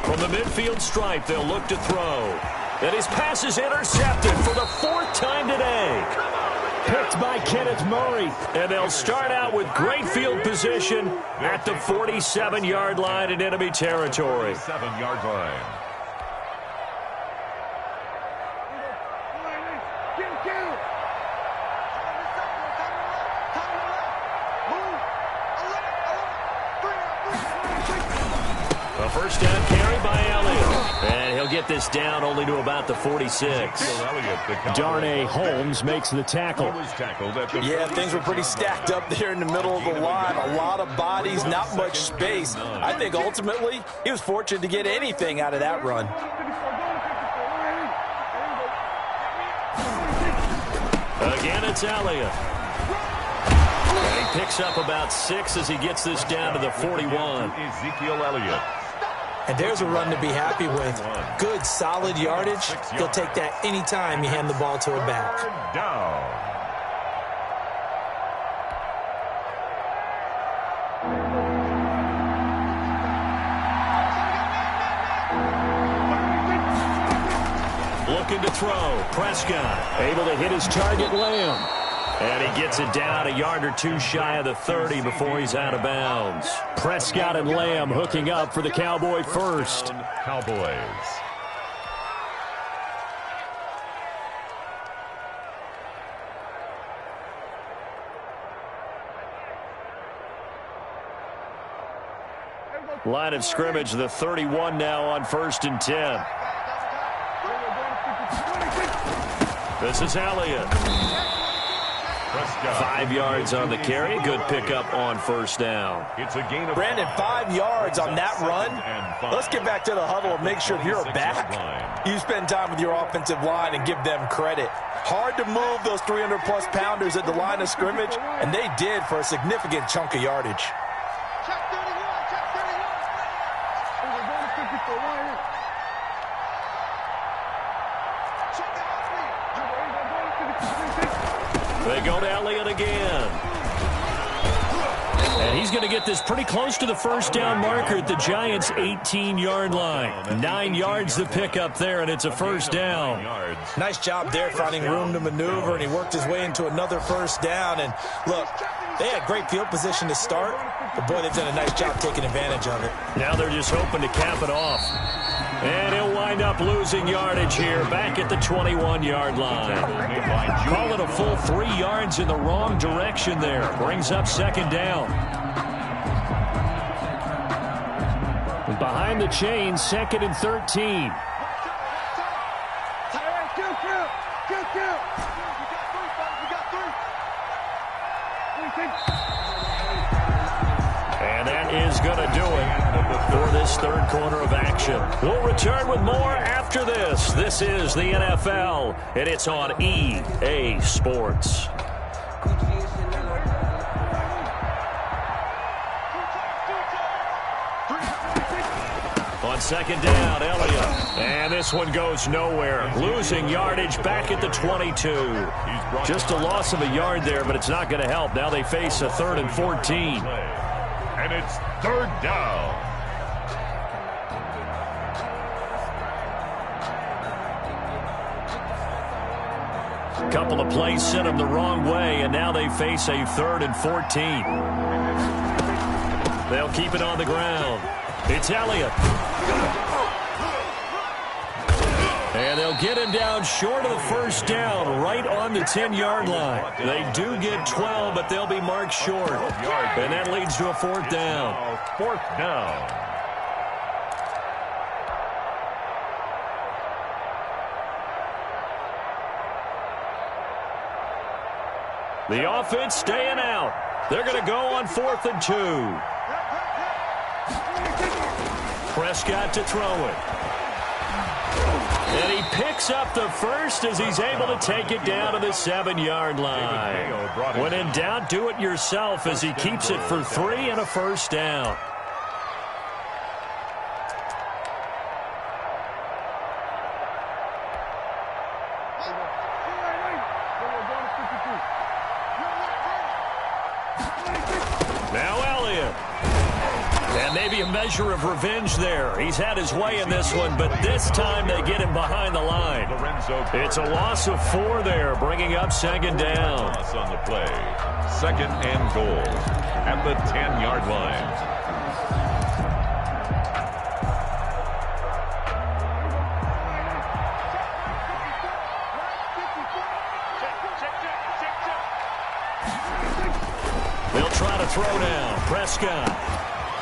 From the midfield stripe, they'll look to throw. And his pass is intercepted for the 4th time today. Picked by Kenneth Murray. And they'll start out with great field position at the 47-yard line in enemy territory. 7-yard line. A first down carry by Elliott. And he'll get this down only to about the 46. Darnay Holmes makes the tackle. Yeah, things were pretty stacked up there in the middle of the line. A lot of bodies, not much space. I think ultimately he was fortunate to get anything out of that run. Again, it's Elliott. And he picks up about 6 as he gets this down to the 41. Ezekiel Elliott. And there's a run to be happy with. Good, solid yardage. You'll take that anytime you hand the ball to a back. Down. Looking to throw. Prescott able to hit his target, Lamb. And he gets it down a yard or 2 shy of the 30 before he's out of bounds. Prescott and Lamb hooking up for the Cowboy first. Cowboys. Line of scrimmage, the 31 now on 1st and 10. This is Elliott. 5 yards on the carry. Good pickup on first down. It's a gain of Brandon, 5 yards on that run. Let's get back to the huddle and make sure if you're a back, you spend time with your offensive line and give them credit. Hard to move those 300-plus pounders at the line of scrimmage, and they did for a significant chunk of yardage. Check go to Elliott again. And he's going to get this pretty close to the first down marker at the Giants' 18-yard line. 9 yards to pick up there, and it's a first down. Nice job there finding room to maneuver, and he worked his way into another first down. And look, they had great field position to start, but boy, they've done a nice job taking advantage of it. Now they're just hoping to cap it off. And he'll wind up losing yardage here back at the 21-yard line. Call it a full 3 yards in the wrong direction there. Brings up second down. Behind the chain, second and 13. And that is going to do it for this third quarter of action. We'll return with more after this. This is the NFL, and it's on EA Sports. On second down, Elliott. And this one goes nowhere. Losing yardage back at the 22. Just a loss of a yard there, but it's not going to help. Now they face a 3rd and 14. And it's 3rd down. Couple of plays sent them the wrong way, and now they face a 3rd and 14. They'll keep it on the ground. It's Elliott. And they'll get him down short of the first down, right on the 10-yard line. They do get 12, but they'll be marked short. And that leads to a 4th down. 4th down. The offense staying out. They're going to go on 4th and 2. Prescott to throw it. And he picks up the first as he's able to take it down to the 7-yard line. When in doubt, do it yourself as he keeps it for 3 and a first down. Now Elliott. And maybe a measure of revenge there. He's had his way in this one, but this time they get him behind the line. It's a loss of 4 there, bringing up second down. On the play. 2nd and goal at the 10-yard line. They'll try to throw down. Prescott.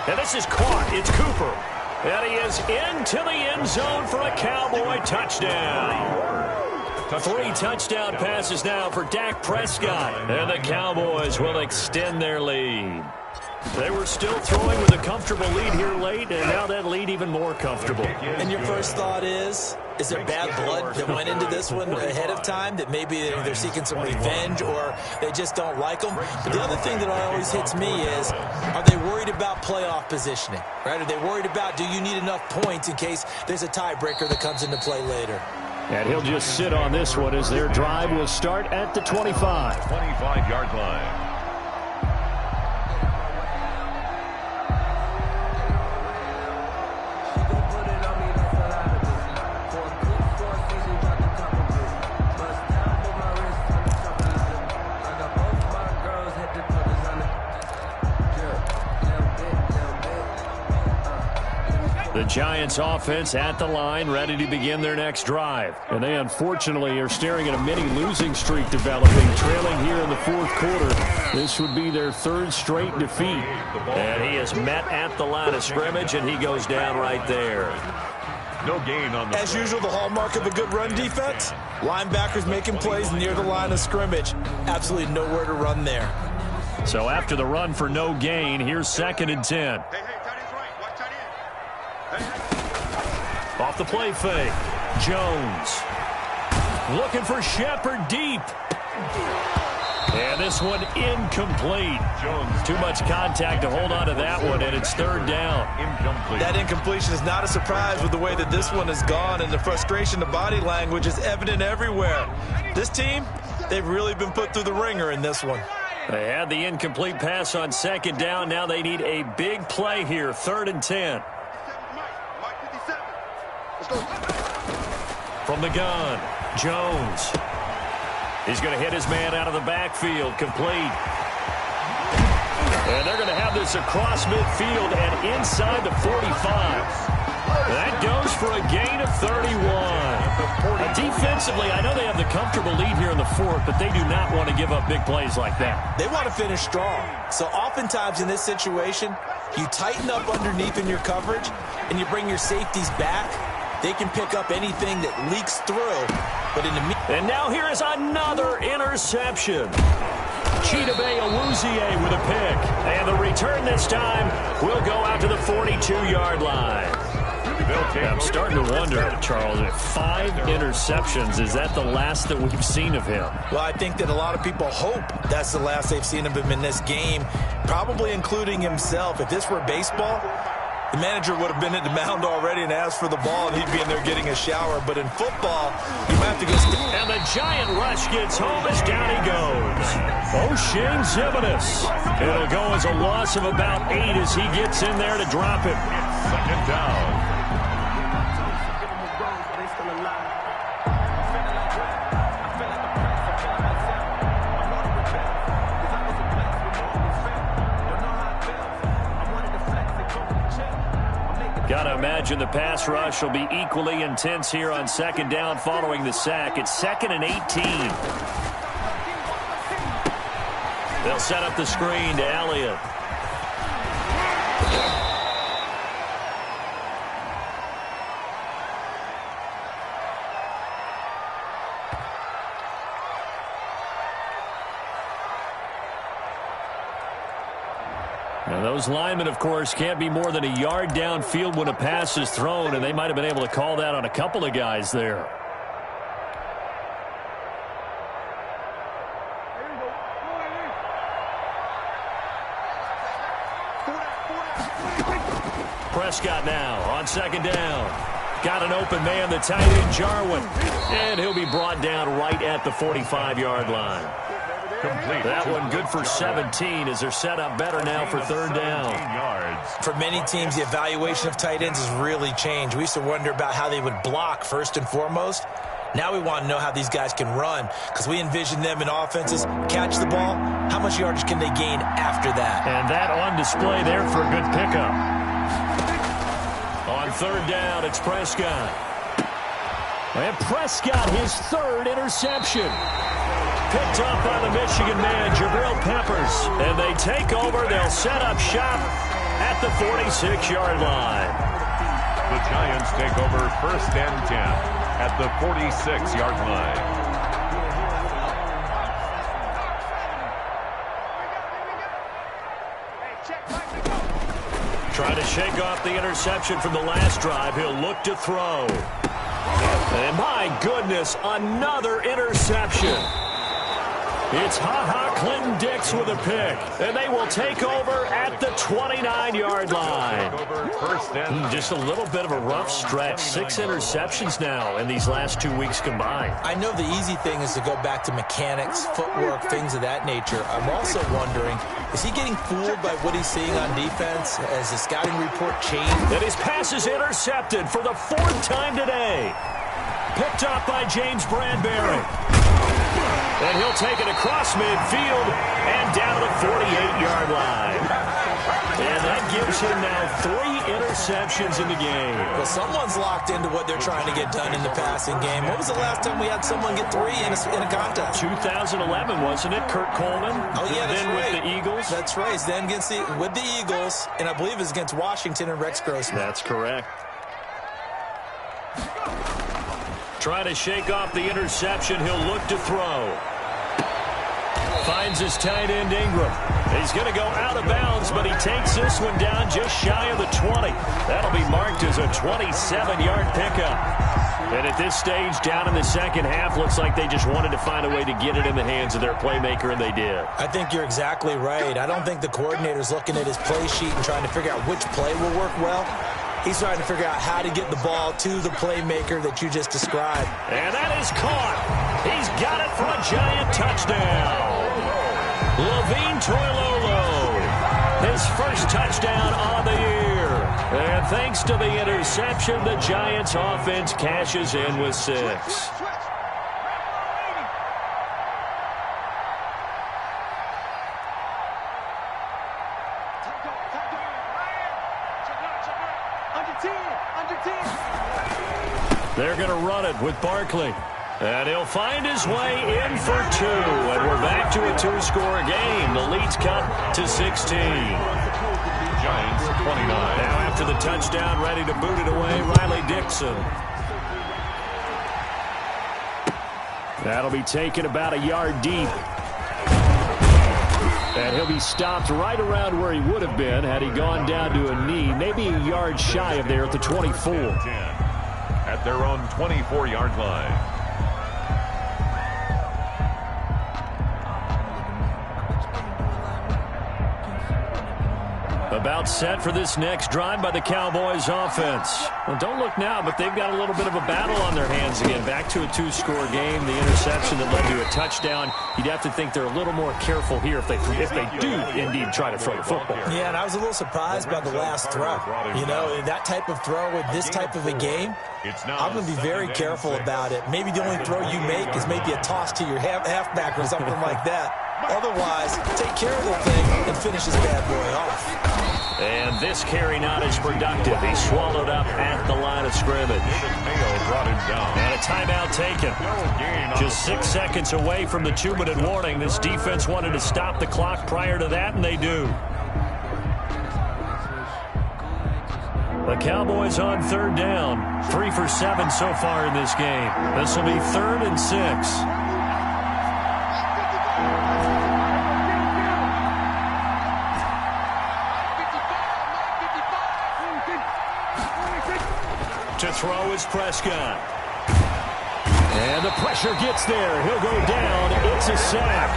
And this is caught. It's Cooper. And he is into the end zone for a Cowboy touchdown. 3 touchdown passes now for Dak Prescott. And the Cowboys will extend their lead. They were still throwing with a comfortable lead here late, and now that lead even more comfortable. And your first thought is there bad blood that went into this one ahead of time, that maybe they're seeking some revenge or they just don't like them? But the other thing that always hits me is, are they worried about playoff positioning? Right? Are they worried about, do you need enough points in case there's a tiebreaker that comes into play later? And he'll just sit on this one as their drive will start at the 25. 25-yard line. The Giants offense at the line, ready to begin their next drive. And they unfortunately are staring at a mini losing streak developing, trailing here in the 4th quarter. This would be their 3rd straight defeat. And he is met at the line of scrimmage, and he goes down right there. No gain on the As usual, the hallmark of a good run defense, linebackers making plays near the line of scrimmage. Absolutely nowhere to run there. So after the run for no gain, here's 2nd and 10. Off the play fake. Jones. Looking for Shepard deep. And this one incomplete. Jones. Too much contact to hold on to that one, and it's 3rd down. Incomplete. That incompletion is not a surprise with the way that this one has gone, and the frustration, the body language is evident everywhere. This team, they've really been put through the ringer in this one. They had the incomplete pass on second down. Now they need a big play here, 3rd and 10. From the gun, Jones. He's going to hit his man out of the backfield, complete. And they're going to have this across midfield and inside the 45. That goes for a gain of 31. Defensively, I know they have the comfortable lead here in the 4th, but they do not want to give up big plays like that. They want to finish strong. So oftentimes in this situation, you tighten up underneath in your coverage, and you bring your safeties back. They can pick up anything that leaks through. But in the and now here is another interception. Chidobe Awuzie with a pick. And the return this time will go out to the 42-yard line. I'm starting to wonder, Charles, 5 interceptions, is that the last that we've seen of him? Well, I think that a lot of people hope that's the last they've seen of him in this game, probably including himself. If this were baseball, the manager would have been at the mound already and asked for the ball, and he'd be in there getting a shower. But in football, you might have to go. And the giant rush gets home as down he goes. O'Shane Zimenez. It'll go as a loss of about 8 as he gets in there to drop him. 2nd down. Got to imagine the pass rush will be equally intense here on 2nd down following the sack. It's 2nd and 18. They'll set up the screen to Elliott. Now those linemen, of course, can't be more than a yard downfield when a pass is thrown, and they might have been able to call that on a couple of guys there. Prescott now on 2nd down. Got an open man, the tight end, Jarwin. And he'll be brought down right at the 45-yard line. Complete. That one good for 17 as they're set up better now for 3rd down. For many teams, the evaluation of tight ends has really changed. We used to wonder about how they would block first and foremost. Now we want to know how these guys can run, because we envision them in offenses catch the ball. How much yardage can they gain after that? And that on display there for a good pickup. On 3rd down, it's Prescott. And Prescott, his 3rd interception. Picked up by the Michigan man, Jabril Peppers. And they take over. They'll set up shop at the 46-yard line. The Giants take over 1st and 10 at the 46-yard line. Trying to shake off the interception from the last drive. He'll look to throw. And my goodness, another interception. It's Clinton Dix with a pick. And they will take over at the 29-yard line. Just a little bit of a rough stretch. 6 interceptions now in these last 2 weeks combined. I know the easy thing is to go back to mechanics, footwork, things of that nature. I'm also wondering, is he getting fooled by what he's seeing on defense? Has the scouting report changed? And his pass is intercepted for the 4th time today. Picked up by James Bradbury. And he'll take it across midfield and down to the 48-yard line. And that gives him now 3 interceptions in the game. Well, someone's locked into what they're trying to get done in the passing game. When was the last time we had someone get 3 in a contest? 2011, wasn't it? Kurt Coleman? Oh, yeah, that's then right. With the Eagles? That's right. Then with the Eagles, and I believe it's against Washington and Rex Grossman. That's correct. Trying to shake off the interception. He'll look to throw. Finds his tight end, Ingram. He's going to go out of bounds, but he takes this one down just shy of the 20. That'll be marked as a 27-yard pickup. And at this stage, down in the second half, looks like they just wanted to find a way to get it in the hands of their playmaker, and they did. I think you're exactly right. I don't think the coordinator's looking at his play sheet and trying to figure out which play will work well. He's trying to figure out how to get the ball to the playmaker that you just described. And that is caught. He's got it for a Giant touchdown. Levine Toilolo, his first touchdown on the year. And thanks to the interception, the Giants offense cashes in with 6. They're going to run it with Barkley. And he'll find his way in for 2. And we're back to a 2-score game. The lead's cut to 16. Giants 29. Now after the touchdown, ready to boot it away, Riley Dixon. That'll be taken about a yard deep. And he'll be stopped right around where he would have been had he gone down to a knee, maybe a yard shy of there at the 24. At their own 24-yard line. About set for this next drive by the Cowboys offense. Well, don't look now, but they've got a little bit of a battle on their hands again. Back to a 2-score game. The interception that led to a touchdown. You'd have to think they're a little more careful here if they do indeed try to throw the football. Yeah, and I was a little surprised by the last throw. You know, that type of throw with this type of a game, I'm going to be very careful about it. Maybe the only throw you make is maybe a toss to your halfback or something like that. Otherwise, take care of the thing and finish this bad boy off. And this carry not as productive. He's swallowed up at the line of scrimmage. Brought him down. And a timeout taken. Just 6 seconds away from the 2-minute warning. This defense wanted to stop the clock prior to that, and they do. The Cowboys on 3rd down. 3 for 7 so far in this game. This will be 3rd and 6. To throw is Prescott. And the pressure gets there. He'll go down. It's a sack.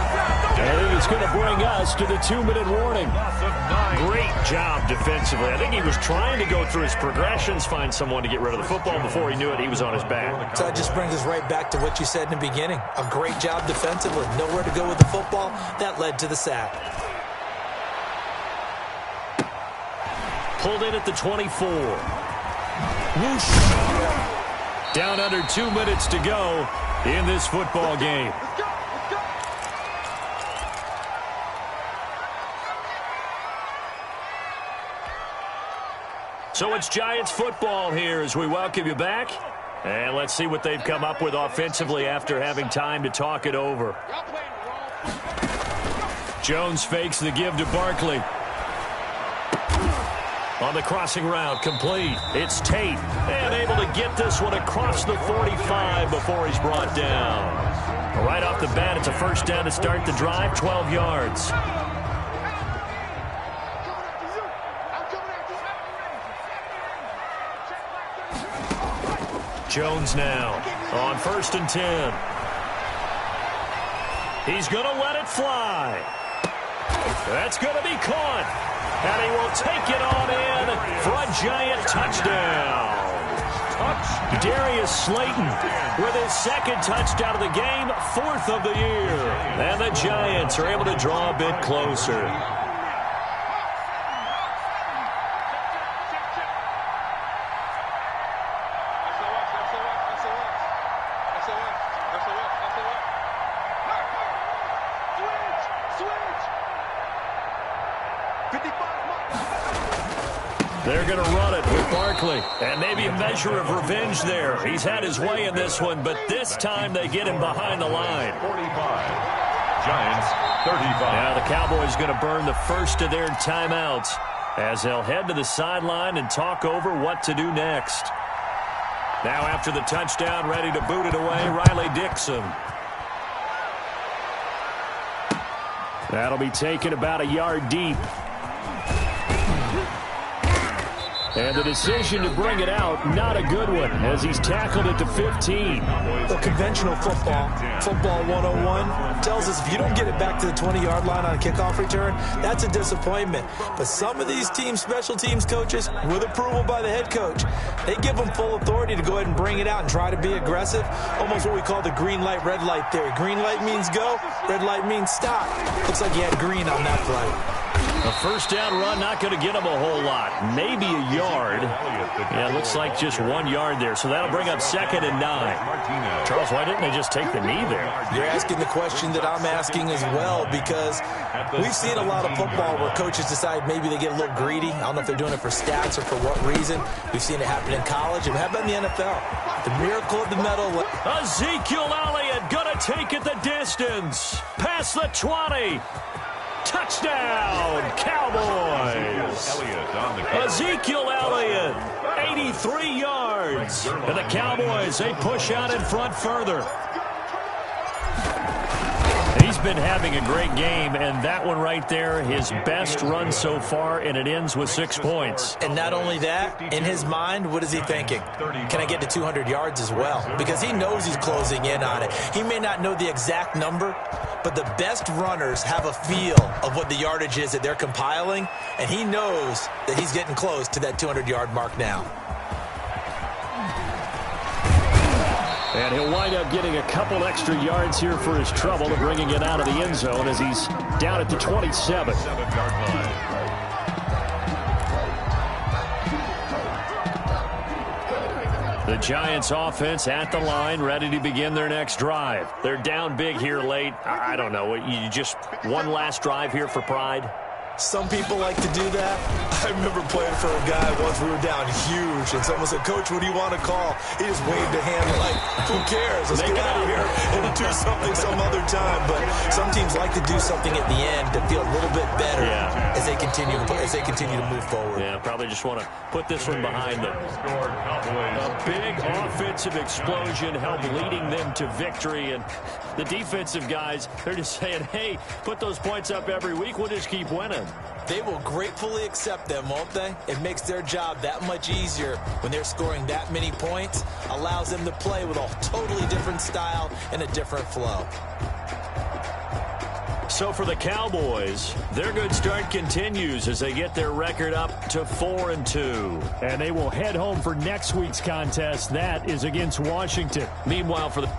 And it's going to bring us to the 2-minute warning. Great job defensively. I think he was trying to go through his progressions, find someone to get rid of the football. Before he knew it, he was on his back. So that just brings us right back to what you said in the beginning. A great job defensively. Nowhere to go with the football. That led to the sack. Pulled in at the 24. Whoosh. Down under 2 minutes to go in this football game. So it's Giants football here as we welcome you back. And let's see what they've come up with offensively after having time to talk it over. Jones fakes the give to Barkley. On the crossing route, complete. It's Tate, and able to get this one across the 45 before he's brought down. Right off the bat, it's a first down to start the drive, 12 yards. Jones now on 1st and 10. He's going to let it fly. That's going to be caught. And he will take it on in for a Giant touchdown. Darius Slayton with his 2nd touchdown of the game, 4th of the year. And the Giants are able to draw a bit closer. They're going to run it with Barkley. And maybe a measure of revenge there. He's had his way in this one, but this time they get him behind the line. 45. Giants 35. Now the Cowboys going to burn the first of their timeouts as they'll head to the sideline and talk over what to do next. Now after the touchdown, ready to boot it away, Riley Dixon. That'll be taken about a yard deep. And the decision to bring it out, not a good one, as he's tackled it to 15. Well, conventional football 101, tells us if you don't get it back to the 20-yard line on a kickoff return, that's a disappointment. But some of these special teams coaches, with approval by the head coach, they give them full authority to go ahead and bring it out and try to be aggressive. Almost what we call the green light, red light theory. Green light means go, red light means stop. Looks like he had green on that play. A first down run, not going to get him a whole lot. Maybe a yard. Yeah, it looks like just 1 yard there. So that'll bring up 2nd and 9. Charles, why didn't they just take the knee there? You're asking the question that I'm asking as well, because we've seen a lot of football where coaches decide maybe they get a little greedy. I don't know if they're doing it for stats or for what reason. We've seen it happen in college. And how about in the NFL? The miracle of the medal. Ezekiel Elliott going to take it the distance. Past the 20. Touchdown, Cowboys! Ezekiel Elliott, 83 yards. And the Cowboys, they push out in front further. He's been having a great game, and that one right there, his best run so far, and it ends with 6 points. And not only that, in his mind, what is he thinking? Can I get to 200 yards as well? Because he knows he's closing in on it. He may not know the exact number, but the best runners have a feel of what the yardage is that they're compiling, and he knows that he's getting close to that 200-yard mark now. And he'll wind up getting a couple extra yards here for his trouble and bringing it out of the end zone as he's down at the 27. The Giants offense at the line, ready to begin their next drive. They're down big here late. I don't know. You just one last drive here for pride? Some people like to do that. I remember playing for a guy once. We were down huge, and someone said, "Coach, what do you want to call?" He just waved a hand like, "Who cares? Let's get out of here and do something some other time." But some teams like to do something at the end to feel a little bit better as they continue to move forward. Yeah, probably just want to put this one behind them. A big offensive explosion helped leading them to victory, and the defensive guys, they're just saying, "Hey, put those points up every week. We'll just keep winning." They will gratefully accept them, won't they? It makes their job that much easier when they're scoring that many points. Allows them to play with a totally different style and a different flow. So for the Cowboys, their good start continues as they get their record up to 4-2. And they will head home for next week's contest. That is against Washington. Meanwhile, for the